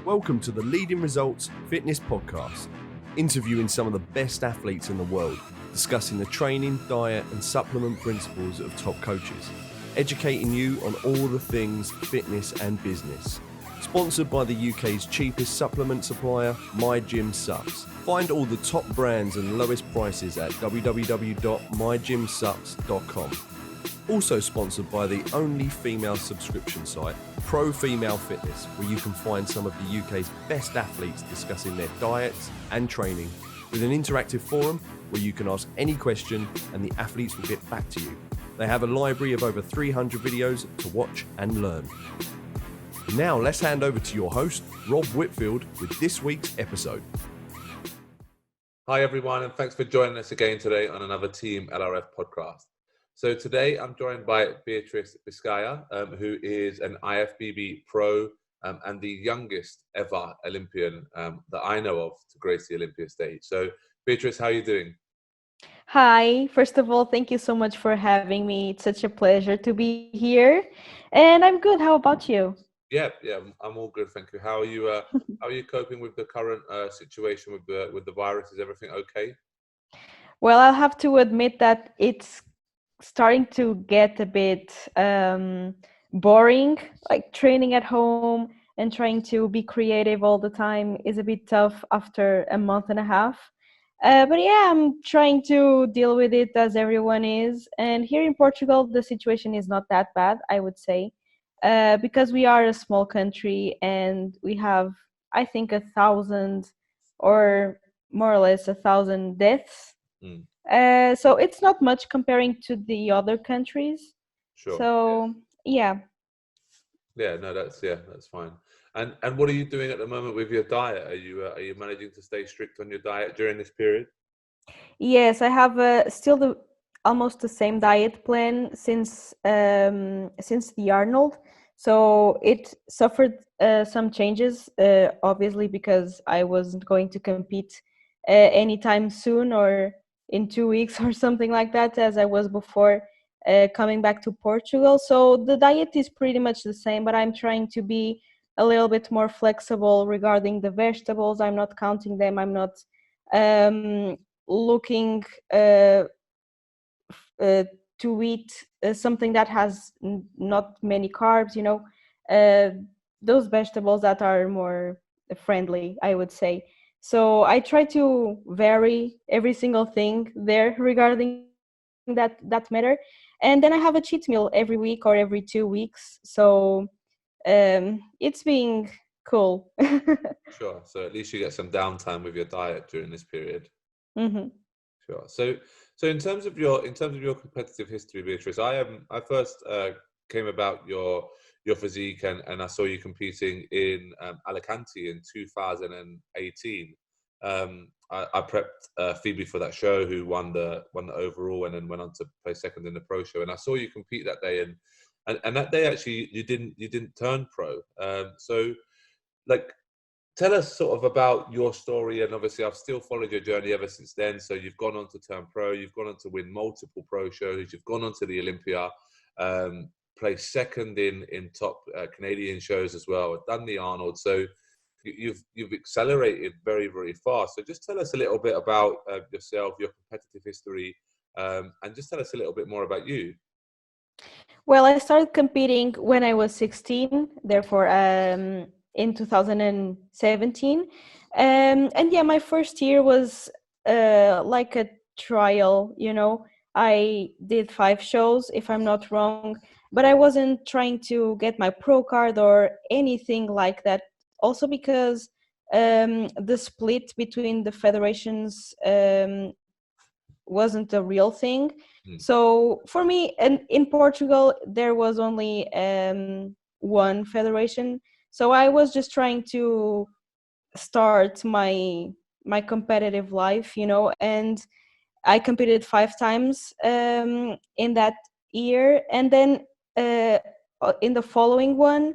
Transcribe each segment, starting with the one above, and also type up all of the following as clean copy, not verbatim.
Welcome to the Leading Results Fitness Podcast, interviewing some of the best athletes in the world, discussing the training, diet and supplement principles of top coaches, educating you on all the things fitness and business. Sponsored by the UK's cheapest supplement supplier, My Gym Supps. Find all the top brands and lowest prices at www.mygymsupps.com. Also sponsored by the only female subscription site, Pro Female Fitness, where you can find some of the UK's best athletes discussing their diets and training, with an interactive forum where you can ask any question and the athletes will get back to you. They have a library of over 300 videos to watch and learn. Now let's hand over to your host, Rob Whitfield, with this week's episode. Hi everyone, and thanks for joining us again today on another Team LRF podcast. So today I'm joined by Beatriz Biscaia, who is an IFBB Pro and the youngest ever Olympian that I know of to grace the Olympia stage. So Beatriz, how are you doing? Hi, first of all, thank you so much for having me. It's such a pleasure to be here. And I'm good. How about you? Yeah, I'm all good, thank you. How are you? How are you coping with the current situation with the virus? Is everything okay? Well, I'll have to admit that it's starting to get a bit boring. Like training at home and trying to be creative all the time is a bit tough after a month and a half. But yeah, I'm trying to deal with it as everyone is. And here in Portugal, the situation is not that bad, I would say. Because we are a small country and we have, I think, 1,000 or more or less 1,000 deaths. So it's not much comparing to the other countries. Sure. So yeah. Yeah, no, that's fine. And what are you doing at the moment with your diet? Are you managing to stay strict on your diet during this period? Yes, I have still almost the same diet plan since the Arnold. So it suffered some changes, obviously, because I wasn't going to compete anytime soon or in 2 weeks or something like that, as I was before coming back to Portugal. So the diet is pretty much the same, but I'm trying to be a little bit more flexible regarding the vegetables. I'm not counting them. I'm not looking to eat something that has not many carbs, those vegetables that are more friendly, I would say. So I try to vary every single thing there regarding that matter. And then I have a cheat meal every week or every 2 weeks. So it's being cool. Sure. So at least you get some downtime with your diet during this period. Mm-hmm. Sure. So in terms of your competitive history, Beatrice, I first came about your physique and I saw you competing in Alicante in 2018. I prepped Phoebe for that show, who won the overall and then went on to play second in the pro show. And I saw you compete that day, and that day actually you didn't turn pro. So like, tell us sort of about your story, and obviously I've still followed your journey ever since then. So you've gone on to turn pro, you've gone on to win multiple pro shows, you've gone on to the Olympia, placed second in top Canadian shows as well, done the Arnold. So you've accelerated very, very fast. So just tell us a little bit about yourself, your competitive history, and just tell us a little bit more about you. Well, I started competing when I was 16, therefore in 2017. And yeah, my first year was like a trial, I did 5 shows, if I'm not wrong, but I wasn't trying to get my pro card or anything like that. Also because the split between the federations wasn't a real thing. So for me, and in Portugal, there was only one federation. So I was just trying to start my competitive life, and I competed 5 times in that year. And then in the following one,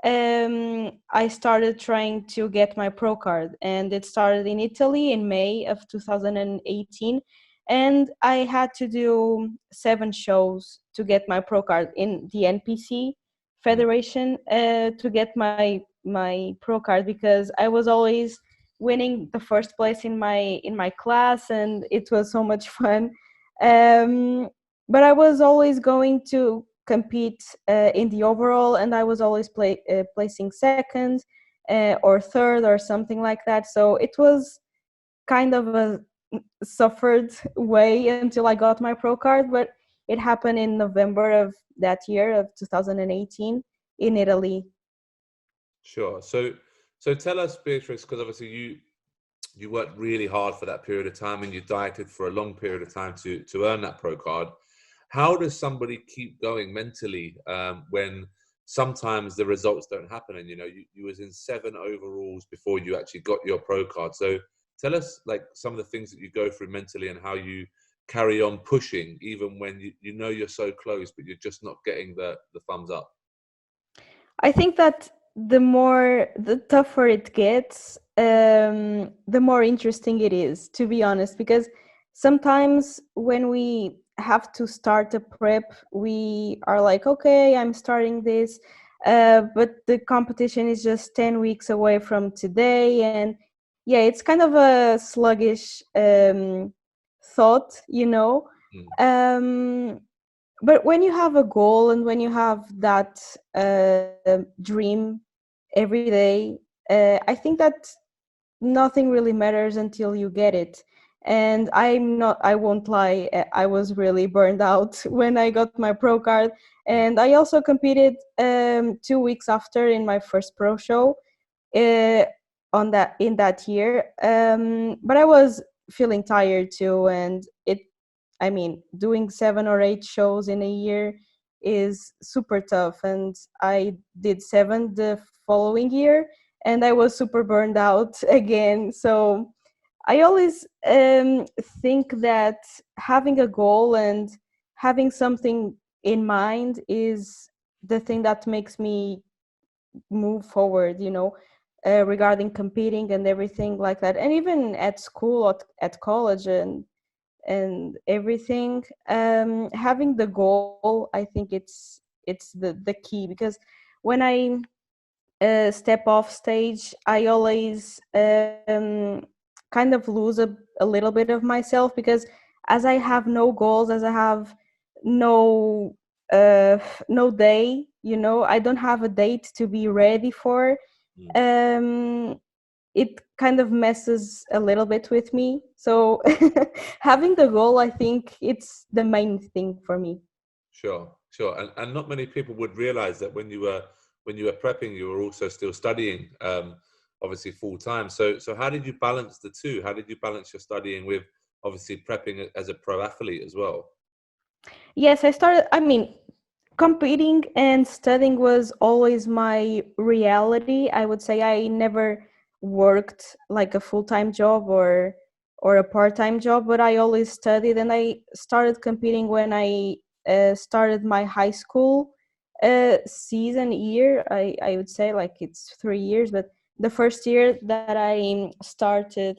I started trying to get my pro card, and it started in Italy in May of 2018. And I had to do 7 shows to get my pro card in the NPC Federation to get my my pro card, because I was always winning the first place in my class, and it was so much fun. But I was always going to compete in the overall, and I was always placing second or third or something like that. So it was kind of a suffered way until I got my pro card, but it happened in November of that year of 2018 in Italy. Sure. So tell us, Beatrice, because obviously you worked really hard for that period of time, and you dieted for a long period of time to earn that pro card. How does somebody keep going mentally when sometimes the results don't happen? And you was in 7 overalls before you actually got your pro card. So tell us like some of the things that you go through mentally, and how you carry on pushing even when you know you're so close, but you're just not getting the thumbs up. I think that the tougher it gets, the more interesting it is, to be honest, because sometimes when we have to start a prep, we are like, okay, I'm starting this, but the competition is just 10 weeks away from today. And yeah, it's kind of a sluggish thought, Um, but when you have a goal and when you have that dream every day, I think that nothing really matters until you get it. And I won't lie, I was really burned out when I got my pro card. And I also competed 2 weeks after in my first pro show uh, in that year. But I was feeling tired too, and doing 7 or 8 shows in a year is super tough. And I did 7 the following year, and I was super burned out again. So I always think that having a goal and having something in mind is the thing that makes me move forward, regarding competing and everything like that. And even at school, at college, and everything, having the goal, I think it's the key, because when I step off stage, I always kind of lose a little bit of myself, because as I have no goals, as I have no no day, I don't have a date to be ready for. um it kind of messes a little bit with me. So having the goal, I think it's the main thing for me. Sure. And not many people would realize that when you were prepping, you were also still studying, obviously full time. So how did you balance the two? How did you balance your studying with obviously prepping as a pro athlete as well? Yes, competing and studying was always my reality. I would say I never worked like a full-time job or a part-time job, but I always studied. And I started competing when I started my high school season year. I would say, like, it's 3 years, but the first year that I started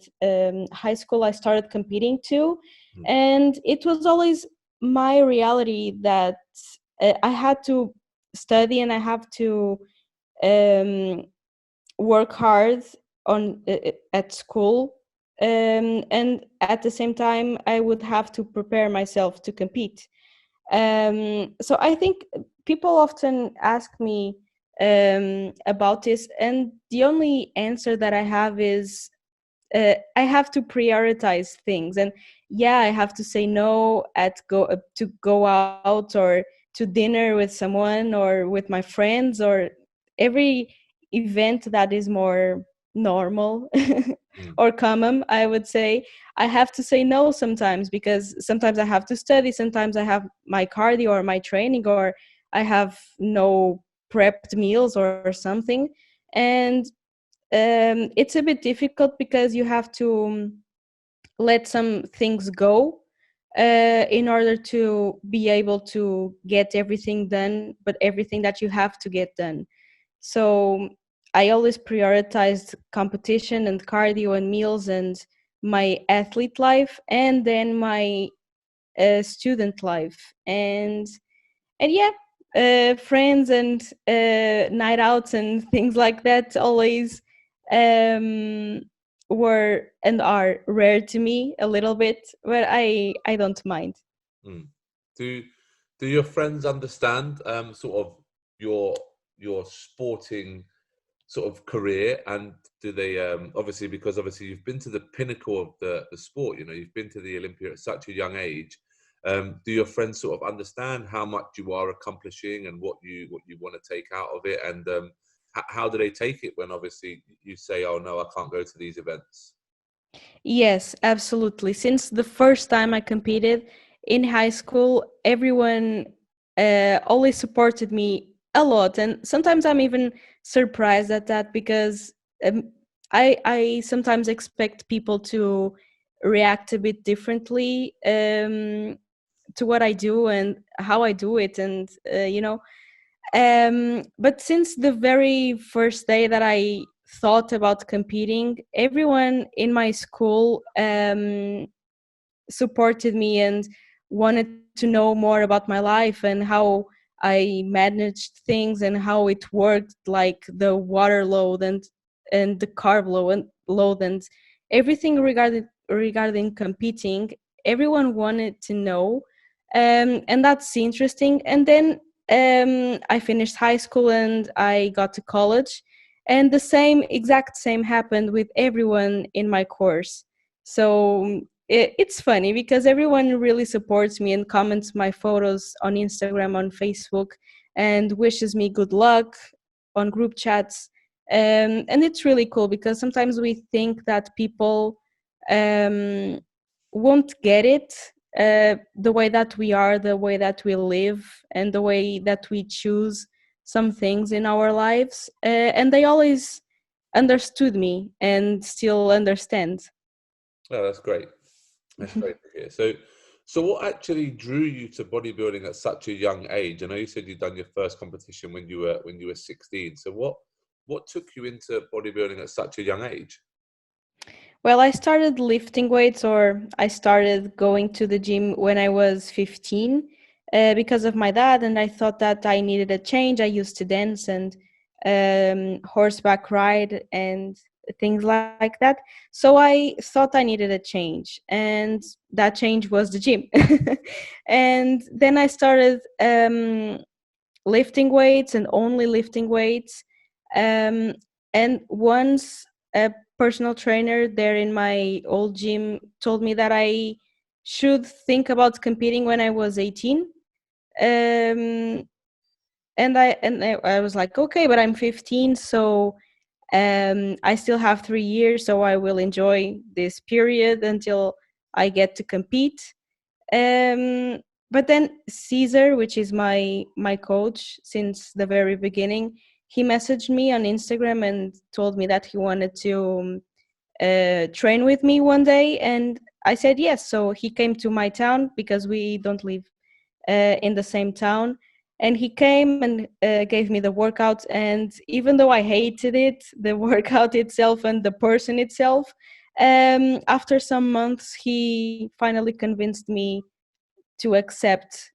high school, I started competing too. And it was always my reality that I had to study, and I have to um, work hard on at school, and at the same time I would have to prepare myself to compete. So I think people often ask me about this, and the only answer that I have is I have to prioritize things. And yeah, I have to say no to go out or to dinner with someone or with my friends, or every event that is more normal or common, I would say. I have to say no sometimes, because sometimes I have to study, sometimes I have my cardio or my training, or I have no prepped meals or something. And it's a bit difficult, because you have to let some things go in order to be able to get everything done, but everything that you have to get done. So I always prioritized competition and cardio and meals and my athlete life, and then my student life. And yeah, friends and night outs and things like that always um, were and are rare to me a little bit, but I don't mind. Mm. Do your friends understand sort of your sporting sort of career, and do they obviously, because obviously you've been to the pinnacle of the sport, you know, you've been to the Olympia at such a young age. Do your friends sort of understand how much you are accomplishing and what you want to take out of it, and how do they take it when obviously you say, oh no, I can't go to these events? Yes, absolutely. Since the first time I competed in high school, everyone always supported me a lot, and sometimes I'm even surprised at that because I sometimes expect people to react a bit differently to what I do and how I do it, and but since the very first day that I thought about competing, everyone in my school supported me and wanted to know more about my life and how I managed things and how it worked, like the water load and the carb load and everything regarding competing. Everyone wanted to know, and that's interesting. And then I finished high school and I got to college, and the exact same happened with everyone in my course. So it's funny because everyone really supports me and comments my photos on Instagram, on Facebook, and wishes me good luck on group chats. And it's really cool because sometimes we think that people um, won't get it, the way that we are, the way that we live, and the way that we choose some things in our lives. And they always understood me and still understand. Oh, that's great. That's great to hear. So what actually drew you to bodybuilding at such a young age? I know you said you'd done your first competition when you were 16. So what took you into bodybuilding at such a young age? Well, I started lifting weights, or I started going to the gym when I was 15 because of my dad, and I thought that I needed a change. I used to dance and horseback ride and things like that. So I thought I needed a change, and that change was the gym. And then I started lifting weights and only lifting weights. Um, and once a personal trainer there in my old gym told me that I should think about competing when I was 18. Um, and I was like, okay, but I'm 15, so I still have 3 years, so I will enjoy this period until I get to compete. Um, but then Caesar, which is my coach since the very beginning, he messaged me on Instagram and told me that he wanted to train with me one day, and I said yes. So he came to my town because we don't live in the same town, and he came and gave me the workout. And even though I hated it, the workout itself and the person itself, after some months, he finally convinced me to accept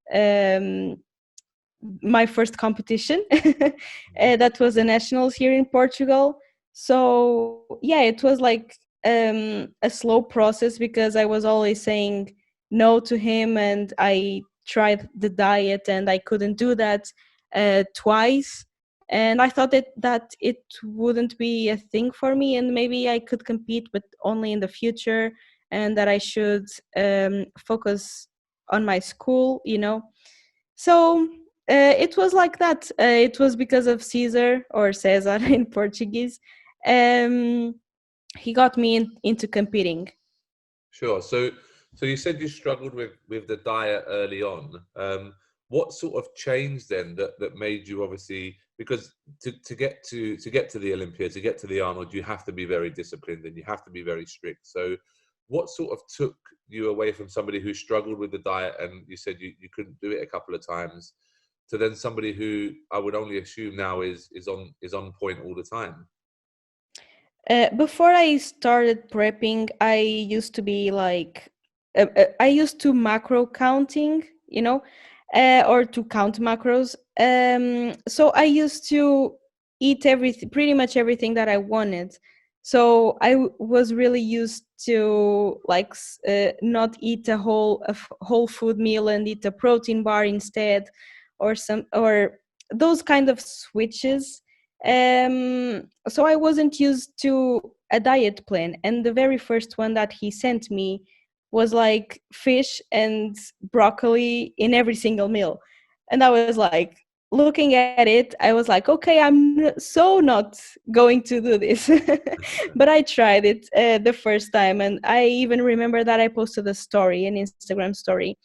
my first competition. That was the nationals here in Portugal. So yeah, it was like a slow process because I was always saying no to him, and I tried the diet and I couldn't do that twice. And I thought that it wouldn't be a thing for me, and maybe I could compete, but only in the future, and that I should focus on my school. So it was like that. It was because of Caesar, or Cesar in Portuguese. Um, he got me into competing. Sure. So you said you struggled with the diet early on. What sort of changed then that made you, obviously, because to get to the Olympia, to get to the Arnold, you have to be very disciplined and you have to be very strict. So what sort of took you away from somebody who struggled with the diet, and you said you couldn't do it a couple of times, to then somebody who I would only assume now is on point all the time? Before I started prepping, I used to be like, I used to macro counting, or to count macros. so I used to eat everything, pretty much everything that I wanted. So I was really used to like not eat whole food meal and eat a protein bar instead, or those kind of switches. So I wasn't used to a diet plan, and the very first one that he sent me was like fish and broccoli in every single meal. And I was like, looking at it, I was like, okay, so not going to do this. But I tried it the first time. And I even remember that I posted a story, an Instagram story,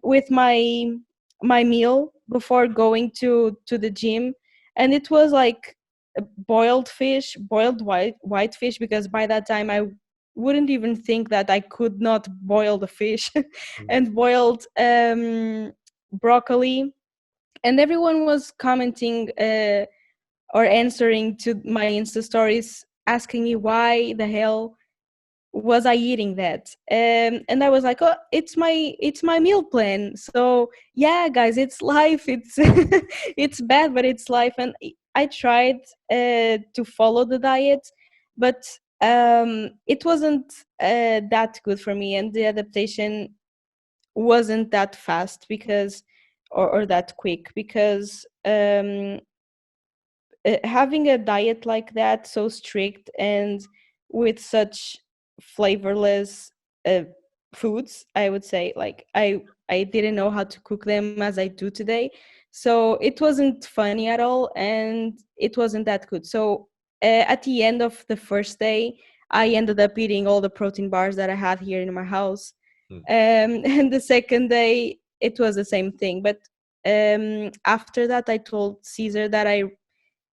with my meal before going to the gym. And it was like boiled fish, boiled white fish, because by that time I wouldn't even think that I could not boil the fish. And boiled broccoli. And everyone was commenting or answering to my Insta stories, asking me why the hell was I eating that. And I was like, oh, it's my meal plan. So yeah, guys, it's life. It's it's bad, but it's life. And I tried to follow the diet, but it wasn't that good for me, and the adaptation wasn't that fast, because or that quick, because having a diet like that, so strict and with such flavorless uh, foods, I would say, like I didn't know how to cook them as I do today. So it wasn't funny at all, and it wasn't that good. So at the end of the first day, I ended up eating all the protein bars that I had here in my house. And the second day it was the same thing. But after that, I told Caesar that I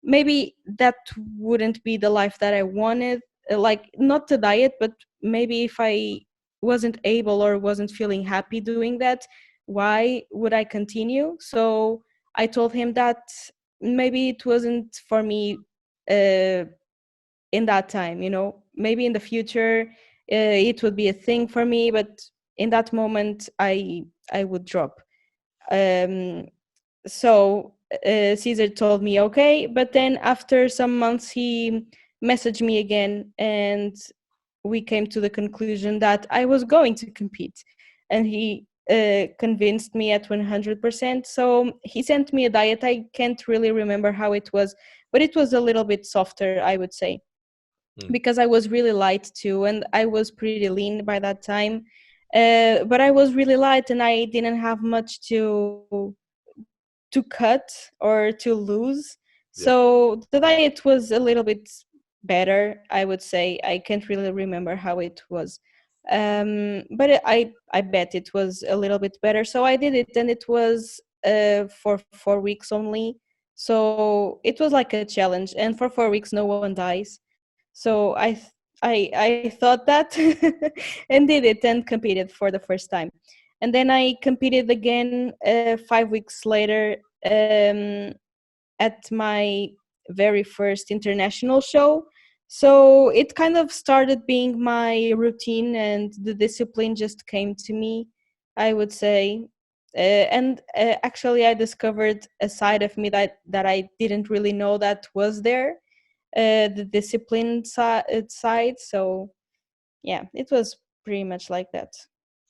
maybe that wouldn't be the life that I wanted, like not the diet, but maybe if I wasn't able or wasn't feeling happy doing that, why would I continue? So I told him that maybe it wasn't for me in that time, maybe in the future it would be a thing for me, but in that moment I would drop. um so Caesar told me okay, but then after some months he messaged me again, and we came to the conclusion that I was going to compete, and he convinced me at 100%. So he sent me a diet. I can't really remember how it was, but it was a little bit softer, I would say, because I was really light too, and I was pretty lean by that time. But I was really light, and I didn't have much to cut or to lose. Yeah. So the diet was a little bit better, I would say. I can't really remember how it was. But I bet it was a little bit better. So I did it, and it was for 4 weeks only. So it was like a challenge, and for 4 weeks no one dies. So I thought that and did it and competed for the first time. And then I competed again 5 weeks later at my very first international show. So it kind of started being my routine, and the discipline just came to me, I would say. And actually, I discovered a side of me that I didn't really know that was there, the discipline side. So yeah, it was pretty much like that.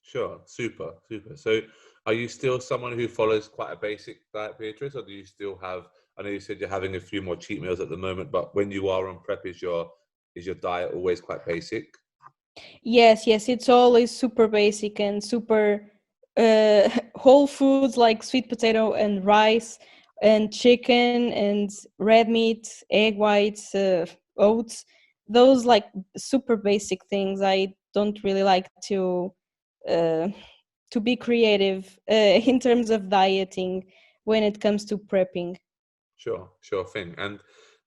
Sure, super, super. So, are you still someone who follows quite a basic diet, Beatrice, or do you still have? I know you said you're having a few more cheat meals at the moment, but when you are on prep, is your diet always quite basic? Yes, it's always super basic and super whole foods, like sweet potato and rice and chicken and red meat, egg whites, oats. Those like super basic things. I don't really like uh, to be creative in terms of dieting when it comes to prepping. Sure thing. And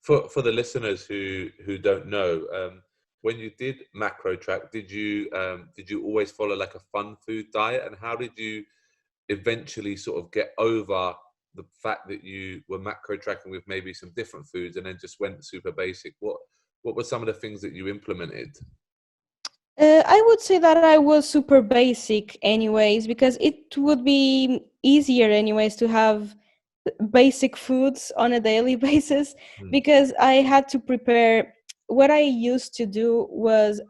for the listeners who don't know, when you did macro track, did you always follow like a fun food diet, and how did you eventually sort of get over the fact that you were macro tracking with maybe some different foods and then just went super basic? What were some of the things that you implemented? I would say that I was super basic anyways, because it would be easier anyways to have basic foods on a daily basis, Mm. because I had to prepare. What I used to do was,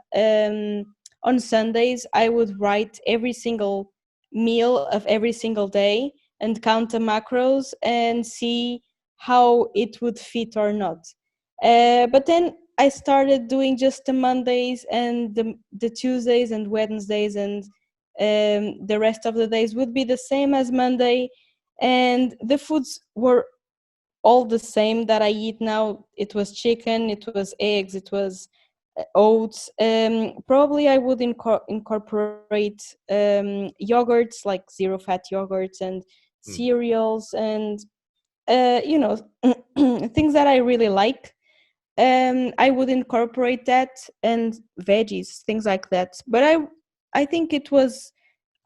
on Sundays I would write every single meal of every single day and count the macros and see how it would fit or not. But then I started doing just the Mondays and the Tuesdays and Wednesdays, and the rest of the days would be the same as Monday, and the foods were all the same that I eat now. It was chicken, it was eggs, it was oats. Probably I would incorporate yogurts, like zero fat yogurts, and Mm. cereals, and things that I really like. I would incorporate that, and veggies, things like that. But I think it was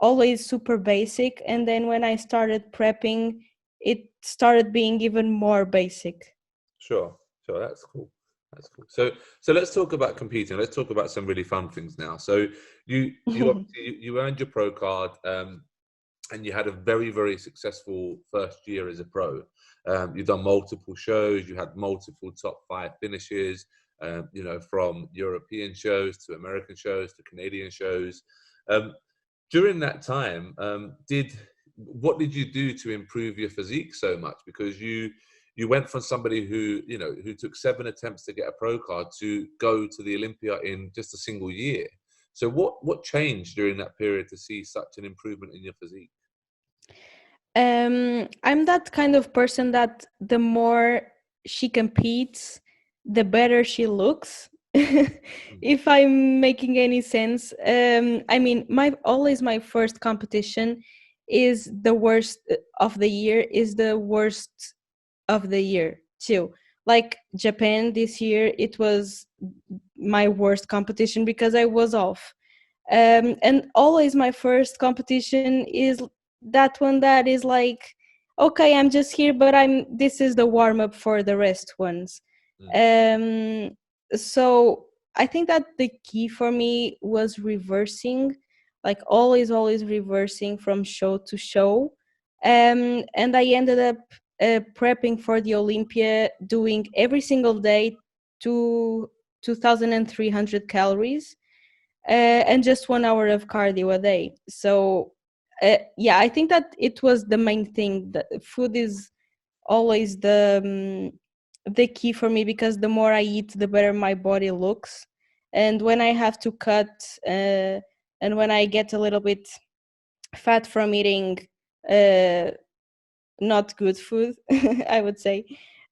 always super basic, and then when I started prepping, it started being even more basic. Sure, sure. That's cool. That's cool. So let's talk about competing. Let's talk about some really fun things now. So you obviously you earned your pro card, and you had a very, very successful first year as a pro. You've done multiple shows. You had multiple top 5 finishes. From European shows to American shows to Canadian shows. During that time, what did you do to improve your physique so much? Because you went from somebody who took 7 attempts to get a pro card to go to the Olympia in just a single year. So what changed during that period to see such an improvement in your physique? I'm that kind of person that the more she competes, the better she looks. If I'm making any sense. I mean, my first competition is the worst of the year, is the worst of the year too. Like Japan this year, it was my worst competition because I was off. And always my first competition is that one that is like, okay, I'm just here, but this is the warm up for the rest ones. um so I think that the key for me was reversing, like always reversing from show to show. And I ended up prepping for the Olympia, doing every single day to 2,300 calories, and just 1 hour of cardio a day. So yeah, I think that it was the main thing. That food is always the key for me, because the more I eat, the better my body looks. And when I have to cut, and when I get a little bit fat from eating uh, not good food, I would say,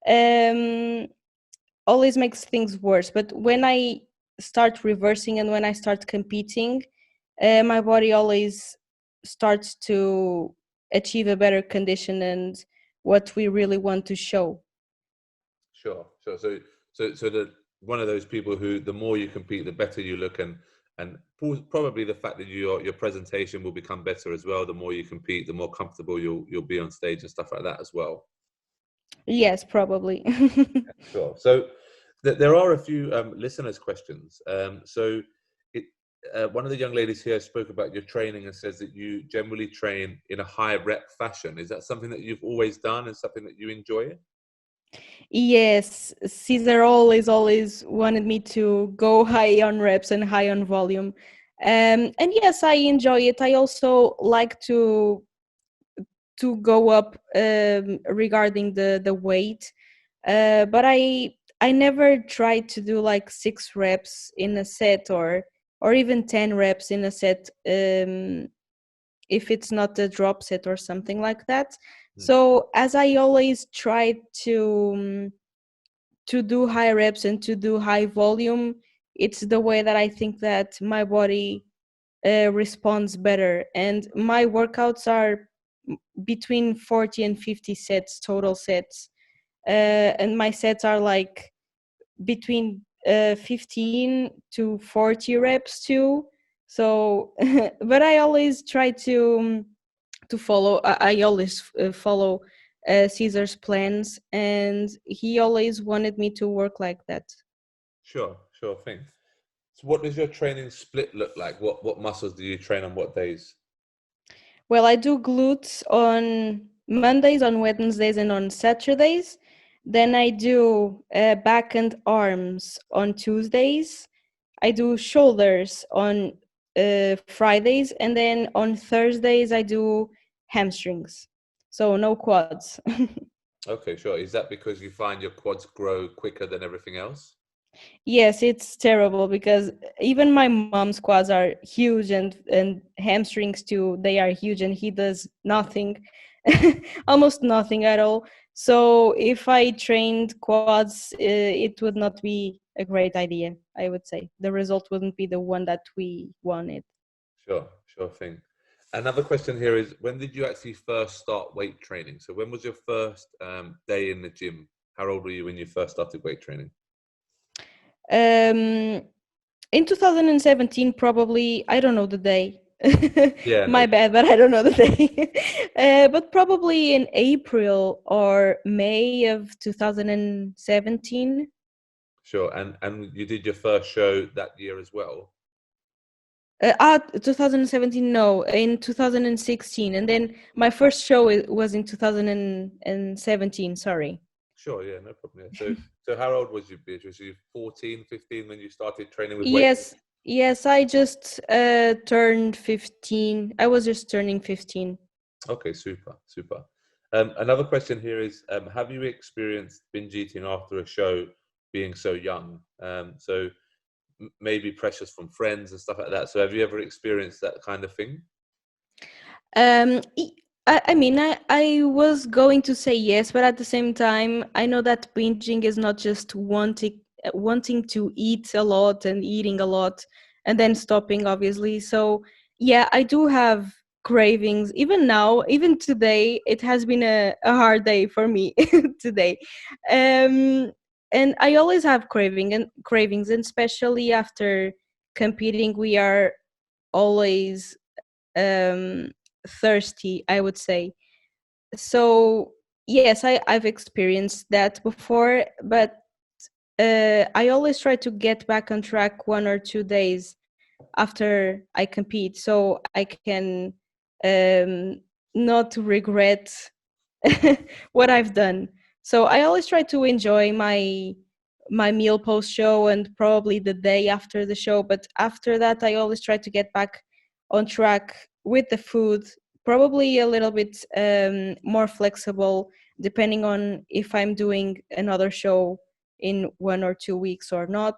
um, always makes things worse. But when I start reversing and when I start competing, my body always starts to achieve a better condition and what we really want to show. Sure, sure. So the one of those people who the more you compete, the better you look, and probably the fact that your presentation will become better as well. The more you compete, the more comfortable you'll be on stage and stuff like that as well. Yes, probably. Sure. So there are a few listeners' questions. One of the young ladies here spoke about your training and says that you generally train in a high rep fashion. Is that something that you've always done and something that you enjoy? Yes, Caesar always wanted me to go high on reps and high on volume. And yes, I enjoy it. I also like to go up regarding the weight, but I never tried to do like 6 reps in a set, or even 10 reps in a set, if it's not a drop set or something like that. So as I always try to do high reps and to do high volume, it's the way that I think that my body responds better. And my workouts are between 40 and 50 sets, total sets. And my sets are like between 15 to 40 reps too. So, but I always try to follow. I always follow Caesar's plans, and he always wanted me to work like that. Sure thing. So what does your training split look like? What muscles do you train on what days? Well, I do glutes on Mondays, on Wednesdays, and on Saturdays. Then I do back and arms on Tuesdays. I do shoulders on Fridays, and then on Thursdays I do hamstrings. So no quads. Okay, sure. Is that because you find your quads grow quicker than everything else? Yes, it's terrible because even my mom's quads are huge, and hamstrings too. They are huge, and he does nothing, almost nothing at all. So if I trained quads, it would not be a great idea. I would say the result wouldn't be the one that we wanted. Sure, sure thing. Another question here is, when did you actually first start weight training? So when was your first day in the gym? How old were you when you first started weight training? In 2017, probably, I don't know the day. Yeah, My no, bad, but I don't know the day. But probably in April or May of 2017. sure. And you did your first show that year as well? 2017, no, in 2016. And then my first show was in 2017, sorry. Sure, yeah, no problem. Yeah. So how old was you, Beatrice? Were you 14, 15 when you started training with weight? Yes, I just turned 15. I was just turning 15. Okay, super, super. Another question here is, have you experienced binge eating after a show being so young? So maybe pressures from friends and stuff like that. So have you ever experienced that kind of thing? I mean, I was going to say yes, but at the same time, I know that binging is not just wanting to eat a lot and eating a lot and then stopping, obviously. So yeah, I do have cravings. Even now, even today, it has been a hard day for me today. Um, and I always have cravings, and especially after competing, we are always um thirsty, I would say. So yes, I've experienced that before, but I always try to get back on track 1 or 2 days after I compete, so I can um not regret what I've done. So I always try to enjoy my meal post show and probably the day after the show, but after that I always try to get back on track with the food, probably a little bit more flexible depending on if I'm doing another show in 1 or 2 weeks or not.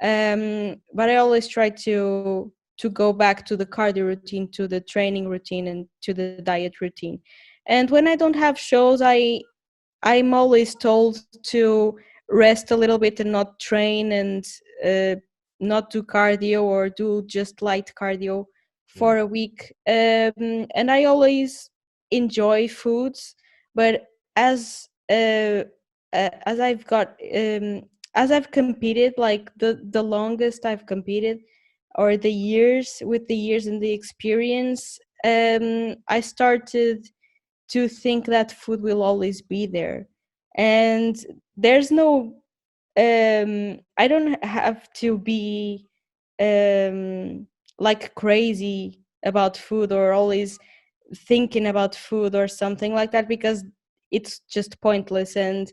But I always try to go back to the cardio routine, to the training routine, and to the diet routine. And when I don't have shows, I'm always told to rest a little bit and not train, and uh, not do cardio or do just light cardio Mm. for a week. And I always enjoy foods, but as I've got as I've competed, like the longest I've competed, or the years and the experience, I started to think that food will always be there, and there's no I don't have to be um like crazy about food or always thinking about food or something like that, because it's just pointless, and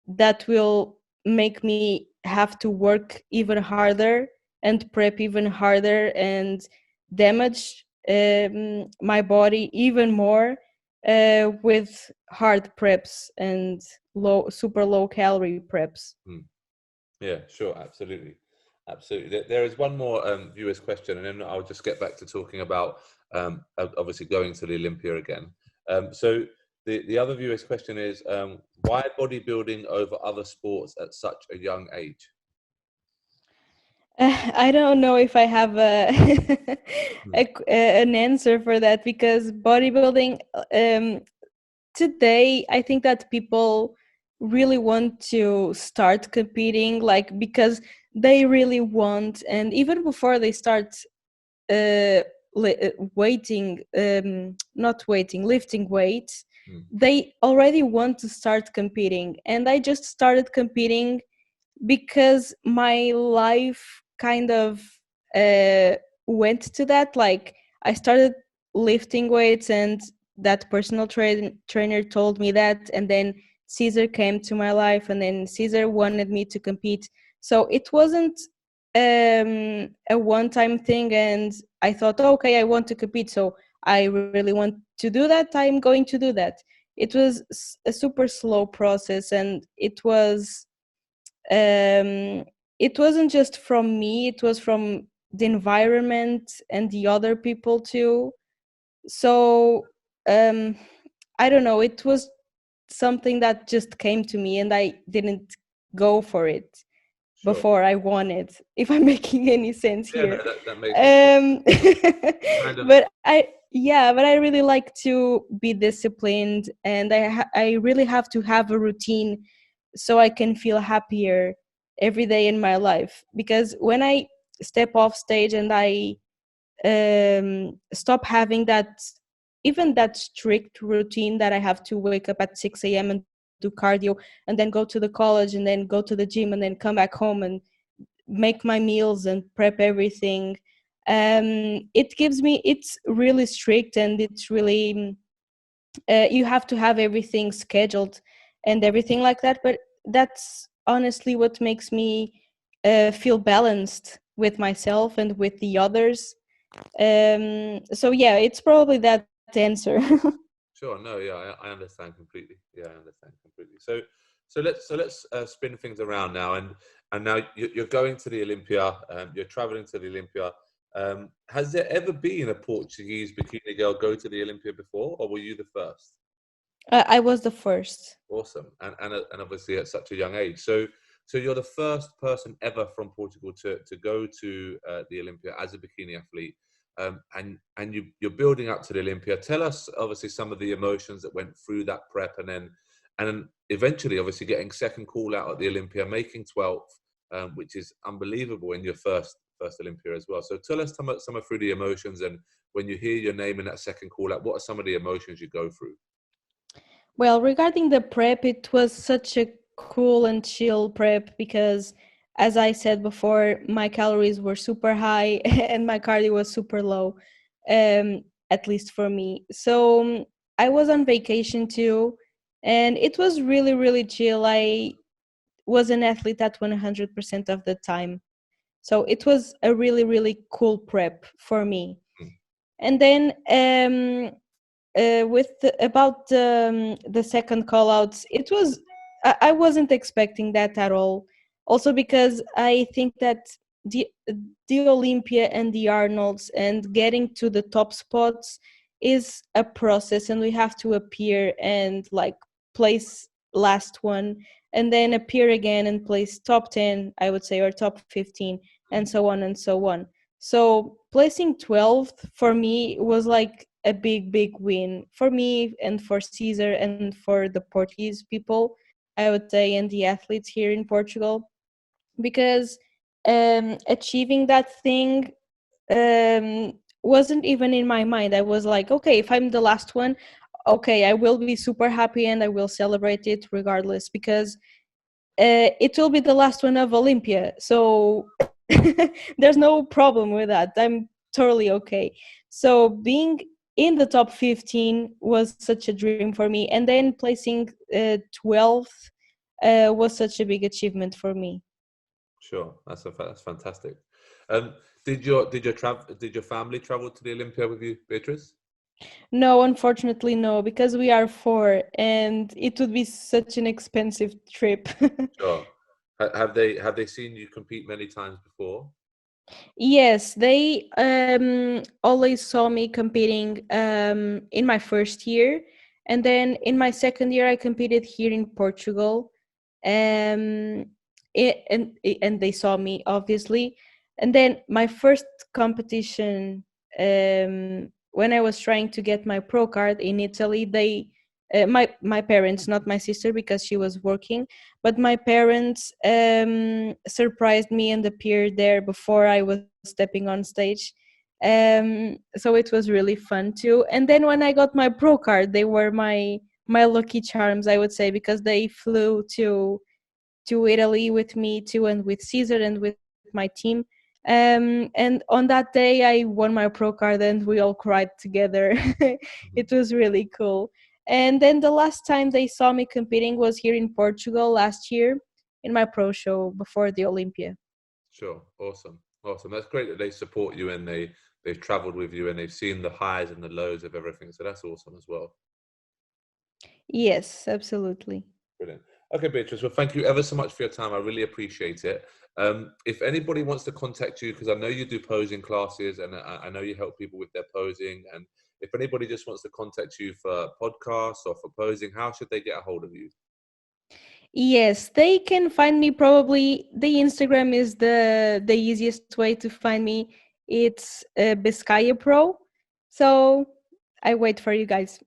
that will make me have to work even harder and prep even harder and damage my body even more with hard preps and super low calorie preps. Mm. Yeah, sure, absolutely, absolutely. There is one more viewer's question, and then I'll just get back to talking about obviously going to the Olympia again. So the other viewer's question is, why bodybuilding over other sports at such a young age? I don't know if I have Mm. an answer for that, because bodybuilding today, I think that people really want to start competing, like because they really want, and even before they start uh, not waiting, lifting weights, Mm. they already want to start competing. And I just started competing because my life kind of uh, went to that. Like I started lifting weights and that personal trainer told me that, and then Caesar came to my life, and then Caesar wanted me to compete. So it wasn't a one-time thing, and I thought, okay, I want to compete, so I really want to do that, I'm going to do that. It was a super slow process, and it wasn't just from me, it was from the environment and the other people too. So um I don't know, it was something that just came to me, and I didn't go for it Sure. before I wanted, if I'm making any sense Yeah, here. no, that makes sense. Kind of. But I really like to be disciplined, and I really have to have a routine so I can feel happier every day in my life. Because when I step off stage and I stop having that, even that strict routine that I have to wake up at 6 a.m. and do cardio, and then go to the college, and then go to the gym, and then come back home and make my meals and prep everything. It's really strict, and it's really you have to have everything scheduled and everything like that. But that's honestly what makes me feel balanced with myself and with the others. So yeah, it's probably that answer. Sure. No. Yeah, I understand completely. Yeah, I understand completely. So let's spin things around now, and now you're going to the Olympia. You're traveling to the Olympia. Has there ever been a Portuguese bikini girl go to the Olympia before, or were you the first? I was the first. Awesome, and obviously at such a young age. So you're the first person ever from Portugal to go to the Olympia as a bikini athlete, and you're building up to the Olympia. Tell us obviously some of the emotions that went through that prep, and then eventually obviously getting second call out at the Olympia, making 12th, which is unbelievable in your first Olympia as well. So tell us some of through the emotions, and when you hear your name in that second call out, what are some of the emotions you go through? Well, regarding the prep, it was such a cool and chill prep because, as I said before, my calories were super high and my cardio was super low, at least for me. So I was on vacation too, and it was really, really chill. I was an athlete at 100% of the time. So it was a really, really cool prep for me. And then about the second call outs, it was I wasn't expecting that at all. Also because I think that the the Olympia and the Arnolds and getting to the top spots is a process, and we have to appear and like place last one, and then appear again and place top 10, I would say, or top 15, and so on and so on. So placing 12th for me was like a big win for me and for Caesar and for the Portuguese people, I would say, and the athletes here in Portugal, because achieving that thing wasn't even in my mind. I was like, okay, if I'm the last one, okay, I will be super happy and I will celebrate it regardless, because it will be the last one of Olympia. So there's no problem with that. I'm totally okay. So being in the top 15 was such a dream for me. And then placing 12th was such a big achievement for me. Sure, that's fantastic. Um, did your family travel to the Olympia with you, Beatrice? No, unfortunately, no, because we are four and it would be such an expensive trip. Sure. Have they seen you compete many times before? Yes, they always saw me competing in my first year, and then in my second year I competed here in Portugal, um, and they saw me obviously, and then my first competition, when I was trying to get my pro card in Italy, they my parents, not my sister because she was working, but my parents surprised me and appeared there before I was stepping on stage. So it was really fun too. And then when I got my pro card, they were my lucky charms, I would say, because they flew to Italy with me too, and with Caesar and with my team. And on that day, I won my pro card, and we all cried together. It was really cool. And then the last time they saw me competing was here in Portugal last year in my pro show before the Olympia. Sure. Awesome. That's great that they support you and they've traveled with you and they've seen the highs and the lows of everything. So that's awesome as well. Yes, absolutely. Brilliant. Okay, Beatrice. Well, thank you ever so much for your time. I really appreciate it. If anybody wants to contact you, because I know you do posing classes and I know you help people with their posing, and if anybody just wants to contact you for podcasts or for posing, how should they get a hold of you? Yes, they can find me. Probably the Instagram is the easiest way to find me. It's Biscaia Pro. So I wait for you guys.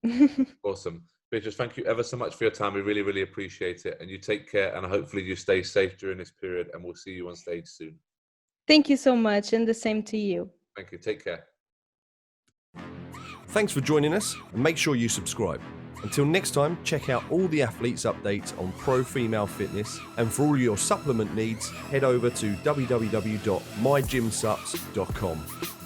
Awesome. Beatrice, thank you ever so much for your time. We really, really appreciate it. And you take care, and hopefully you stay safe during this period, and we'll see you on stage soon. Thank you so much, and the same to you. Thank you. Take care. Thanks for joining us, and make sure you subscribe. Until next time, check out all the athletes' updates on pro female fitness, and for all your supplement needs, head over to www.mygymsups.com.